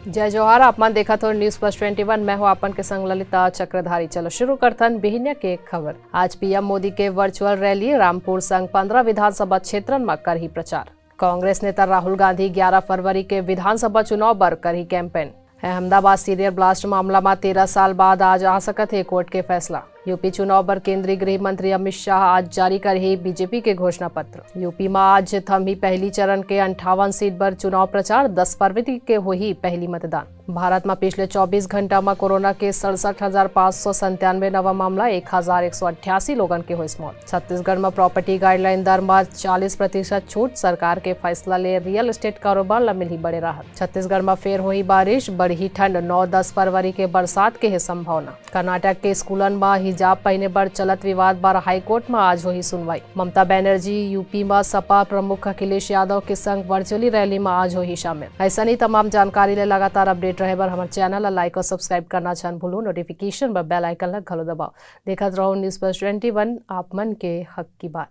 जय जोहार। आप मन देखा तो न्यूज प्लस 21। मैं हूँ आपन के संग ललिता चक्रधारी। चलो शुरू करथन बिहिनिया के खबर। आज पीएम मोदी के वर्चुअल रैली रामपुर संग 15 विधानसभा क्षेत्रन में करही प्रचार। कांग्रेस नेता राहुल गांधी 11 फरवरी के विधानसभा चुनाव बर करही कैंपेन। अहमदाबाद सीरियल ब्लास्ट मामला में 13 साल बाद आज आ सकत है कोर्ट के फैसला। यूपी चुनाव पर केंद्रीय गृह मंत्री अमित शाह आज जारी करही बीजेपी के घोषणा पत्र। यूपी में आज थमी पहली चरण के 58 सीट पर चुनाव प्रचार। 10 फरवरी के हुई पहली मतदान। भारत में पिछले 24 घंटा में कोरोना के 67,597 नवा मामला। 1,188 लोगन के हुई मौत। छत्तीसगढ़ में प्रॉपर्टी गाइडलाइन दर में 40% छूट। सरकार के फैसला ले रियल एस्टेट कारोबार ला मिली बड़े राहत। छत्तीसगढ़ में फेर हुई बारिश। बढ़ी ठंड। 9-10 फरवरी के बरसात के है संभावना। कर्नाटक के स्कूलन में हिजाब पहने पर चलत विवाद बार हाईकोर्ट में आज हुई सुनवाई। ममता बनर्जी यूपी में सपा प्रमुख अखिलेश यादव के संग वर्चुअली रैली में आज हुई शामिल। ऐसा नहीं तमाम जानकारी ले लगातार अपडेट रहे बर हमारे चैनल ला लाइक और सब्सक्राइब करना छन भूलो। नोटिफिकेशन पर बेल आइकन ला घलो दबाओ। देखत रहो न्यूज प्लस 21, आप मन के हक की बात।